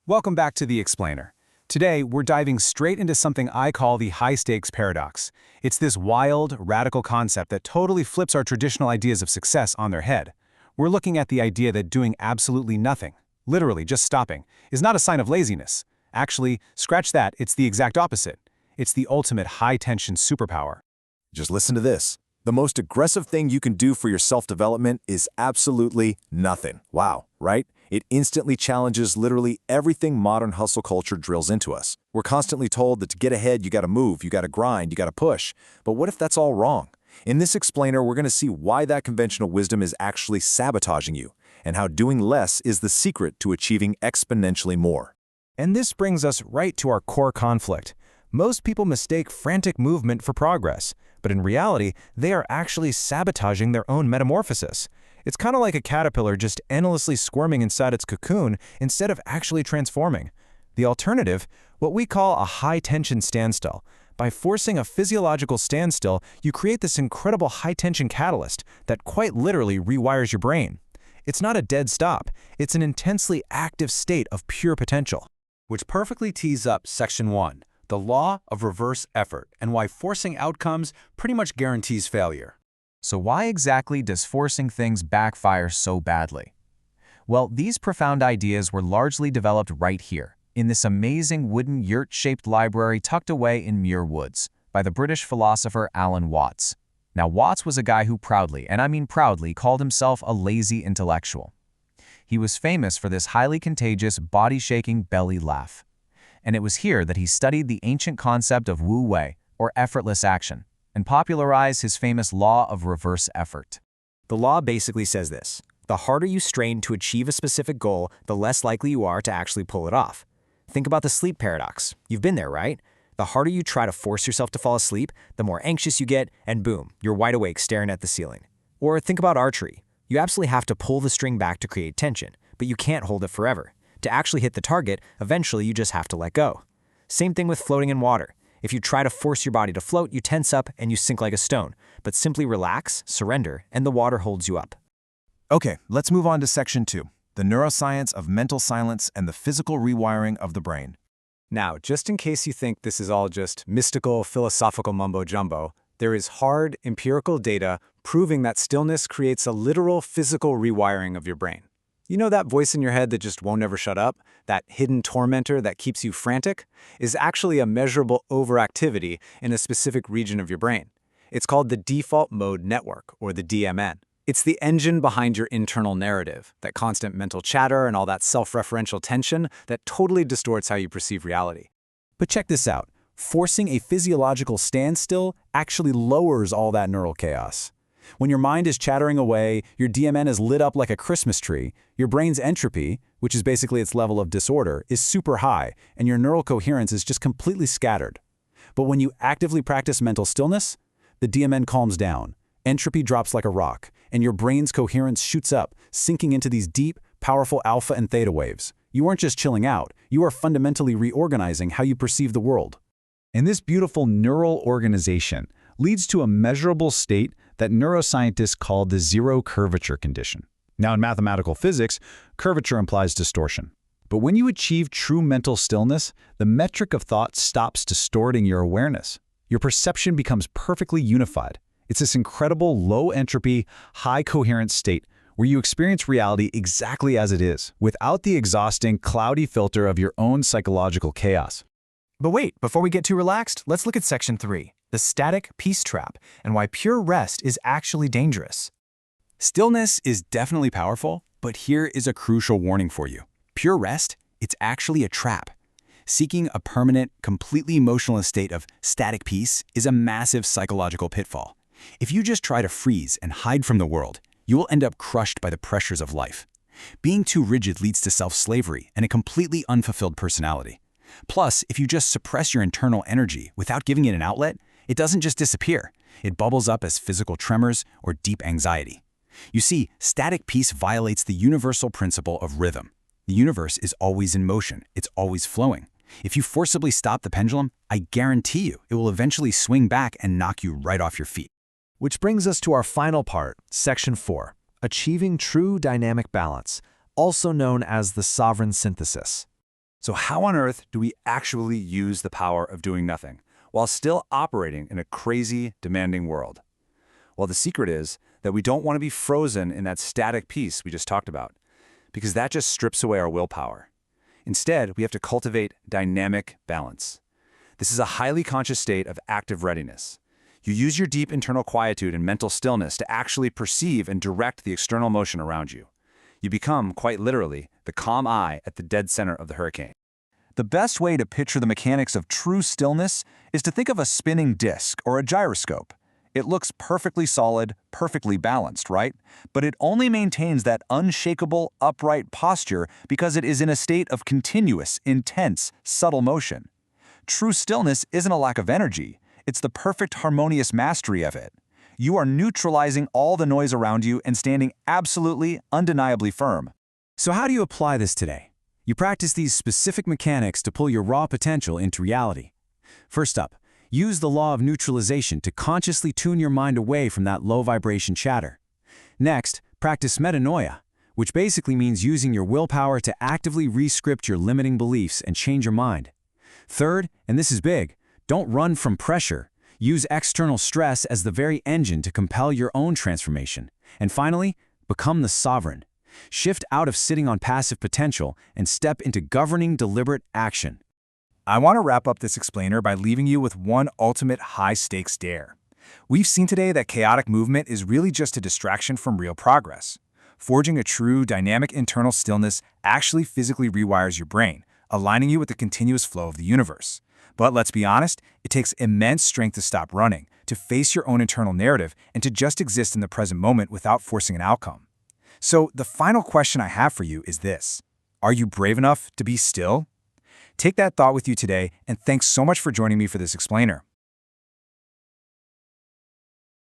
Welcome back to The Explainer. Today, we're diving straight into something I call the high-stakes paradox. It's this wild, radical concept that totally flips our traditional ideas of success on their head. We're looking at the idea that doing absolutely nothing, literally just stopping, is not a sign of laziness. Actually, scratch that, it's the exact opposite. It's the ultimate high-tension superpower. Just listen to this. The most aggressive thing you can do for your self-development is absolutely nothing. Wow, right? It instantly challenges literally everything modern hustle culture drills into us. We're constantly told that to get ahead, you gotta move, you gotta grind, you gotta push. But what if that's all wrong? In this explainer, we're gonna see why that conventional wisdom is actually sabotaging you, and how doing less is the secret to achieving exponentially more. And this brings us right to our core conflict. Most people mistake frantic movement for progress, but in reality, they are actually sabotaging their own metamorphosis. It's kind of like a caterpillar just endlessly squirming inside its cocoon instead of actually transforming. The alternative, what we call a high-tension standstill. By forcing a physiological standstill, you create this incredible high-tension catalyst that quite literally rewires your brain. It's not a dead stop, it's an intensely active state of pure potential. Which perfectly tees up Section 1, the law of reverse effort, and why forcing outcomes pretty much guarantees failure. So why exactly does forcing things backfire so badly? Well, these profound ideas were largely developed right here, in this amazing wooden yurt-shaped library tucked away in Muir Woods, by the British philosopher Alan Watts. Now, Watts was a guy who proudly, and I mean proudly, called himself a lazy intellectual. He was famous for this highly contagious, body-shaking belly laugh. And it was here that he studied the ancient concept of wu wei, or effortless action, and popularized his famous law of reverse effort. The law basically says this: the harder you strain to achieve a specific goal, the less likely you are to actually pull it off. Think about the sleep paradox. You've been there, right? The harder you try to force yourself to fall asleep, the more anxious you get, and boom, you're wide awake staring at the ceiling. Or think about archery. You absolutely have to pull the string back to create tension, but you can't hold it forever. To actually hit the target, eventually you just have to let go. Same thing with floating in water. If you try to force your body to float, you tense up and you sink like a stone. But simply relax, surrender, and the water holds you up. Okay, let's move on to Section 2, the neuroscience of mental silence and the physical rewiring of the brain. Now, just in case you think this is all just mystical, philosophical mumbo-jumbo, there is hard, empirical data proving that stillness creates a literal physical rewiring of your brain. You know that voice in your head that just won't ever shut up? That hidden tormentor that keeps you frantic? Is actually a measurable overactivity in a specific region of your brain. It's called the default mode network, or the DMN. It's the engine behind your internal narrative, that constant mental chatter and all that self-referential tension that totally distorts how you perceive reality. But check this out. Forcing a physiological standstill actually lowers all that neural chaos. When your mind is chattering away, your DMN is lit up like a Christmas tree, your brain's entropy, which is basically its level of disorder, is super high, and your neural coherence is just completely scattered. But when you actively practice mental stillness, the DMN calms down, entropy drops like a rock, and your brain's coherence shoots up, sinking into these deep, powerful alpha and theta waves. You aren't just chilling out, you are fundamentally reorganizing how you perceive the world. And this beautiful neural organization leads to a measurable state that neuroscientists call the zero curvature condition. Now, in mathematical physics, curvature implies distortion. But when you achieve true mental stillness, the metric of thought stops distorting your awareness. Your perception becomes perfectly unified. It's this incredible low-entropy, high-coherence state where you experience reality exactly as it is, without the exhausting, cloudy filter of your own psychological chaos. But wait, before we get too relaxed, let's look at Section 3, the static peace trap, and why pure rest is actually dangerous. Stillness is definitely powerful, but here is a crucial warning for you. Pure rest, it's actually a trap. Seeking a permanent, completely emotionless state of static peace is a massive psychological pitfall. If you just try to freeze and hide from the world, you will end up crushed by the pressures of life. Being too rigid leads to self-slavery and a completely unfulfilled personality. Plus, if you just suppress your internal energy without giving it an outlet, it doesn't just disappear. It bubbles up as physical tremors or deep anxiety. You see, static peace violates the universal principle of rhythm. The universe is always in motion. It's always flowing. If you forcibly stop the pendulum, I guarantee you it will eventually swing back and knock you right off your feet. Which brings us to our final part, Section 4, Achieving True Dynamic Balance, also known as the sovereign synthesis. So how on earth do we actually use the power of doing nothing while still operating in a crazy, demanding world? Well, the secret is that we don't want to be frozen in that static piece we just talked about, because that just strips away our willpower. Instead, we have to cultivate dynamic balance. This is a highly conscious state of active readiness. You use your deep internal quietude and mental stillness to actually perceive and direct the external motion around you. You become, quite literally, the calm eye at the dead center of the hurricane. The best way to picture the mechanics of true stillness is to think of a spinning disc or a gyroscope. It looks perfectly solid, perfectly balanced, right? But it only maintains that unshakable, upright posture because it is in a state of continuous, intense, subtle motion. True stillness isn't a lack of energy. It's the perfect harmonious mastery of it. You are neutralizing all the noise around you and standing absolutely, undeniably firm. So how do you apply this today? You practice these specific mechanics to pull your raw potential into reality. First up, use the law of neutralization to consciously tune your mind away from that low-vibration chatter. Next, practice metanoia, which basically means using your willpower to actively re-script your limiting beliefs and change your mind. Third, and this is big, don't run from pressure. Use external stress as the very engine to compel your own transformation. And finally, become the sovereign. Shift out of sitting on passive potential and step into governing deliberate action. I want to wrap up this explainer by leaving you with one ultimate high-stakes dare. We've seen today that chaotic movement is really just a distraction from real progress. Forging a true, dynamic internal stillness actually physically rewires your brain, aligning you with the continuous flow of the universe. But let's be honest, it takes immense strength to stop running, to face your own internal narrative, and to just exist in the present moment without forcing an outcome. So the final question I have for you is this: are you brave enough to be still? Take that thought with you today, and thanks so much for joining me for this explainer.